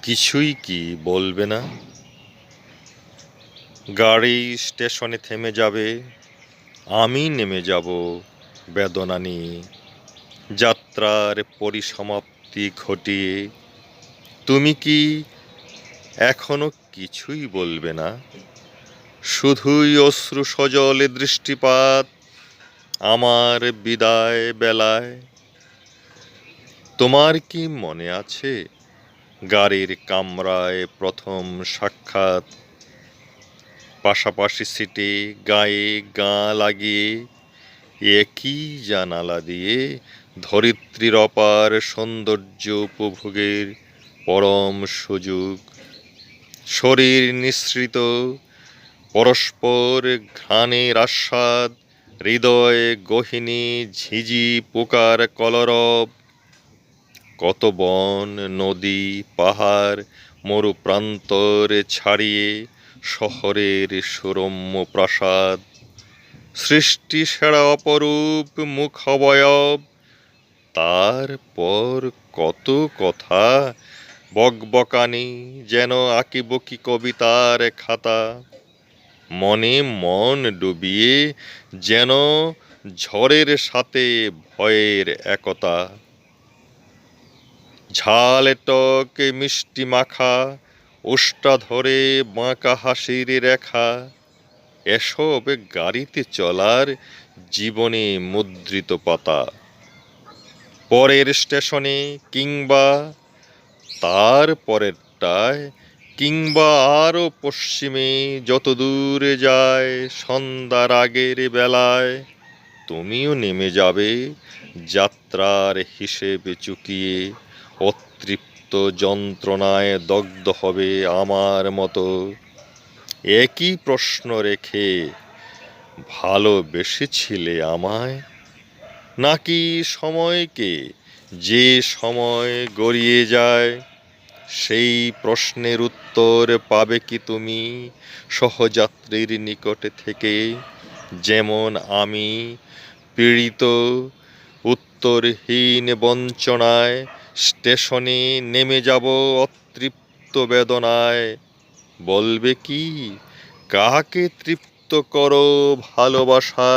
কিছুই কি বলবে না? গাড়ি স্টেশনে থেমে যাবে, আমি নেমে যাব বেদনা নিয়ে। যাত্রার পরিসমাপ্তি ঘটিয়ে তুমি কি এখনো কিছুই বলবে না? শুধুই অশ্রু সজলে দৃষ্টিপাত আমার বিদায় বেলায়। তোমার কি মনে আছে গাড়ির কামরায় প্রথম সাক্ষাৎ? পাশাপাশি সিটে গায়ে গা লাগিয়ে একই জানালা দিয়ে ধরিত্রীর অপার সৌন্দর্য উপভোগের পরম সুযোগ। শরীর নিঃসৃত পরস্পর ঘ্রাণের আস্বাদ, হৃদয়ে গহিনী ঝিঝি পোকার কলরব। কত বন নদী পাহাড় মরুপ্রান্তর ছাড়িয়ে শহরের সুরম্য প্রাসাদ, সৃষ্টি সেরা অপরূপ মুখাবয়ব। তারপর কত কথা বকবকানি, যেন আঁকিবুকি কবিতার খাতা। মনে মন ডুবিয়ে যেন ঝড়ের সাথে ভয়ের একতা। ঝাল টক মিষ্টি মাখা ওষ্টা ধরে বাঁকা হাসির রেখা, এসব গাড়িতে চলার জীবনে মুদ্রিত পাতা। পরের স্টেশনে কিংবা তার পরেরটায় কিংবা আরও পশ্চিমে যত দূরে যায় সন্ধ্যার আগের বেলায়, তুমিও নেমে যাবে যাত্রার হিসেব চুকিয়ে। অতৃপ্ত যন্ত্রণায় দগ্ধ হবে আমার মতো। একই প্রশ্ন রেখে ভালোবেসেছিলে আমায়, নাকি সময়কে যে সময় গড়িয়ে যায়? সেই প্রশ্নের উত্তর পাবে কি তুমি সহযাত্রীর নিকটে থেকে? যেমন আমি পীড়িত উত্তরহীন বঞ্চনায় স্টেশনে নেমে যাব অতৃপ্ত বেদনায়। বলবে কি কাকে তৃপ্ত করো ভালোবাসা?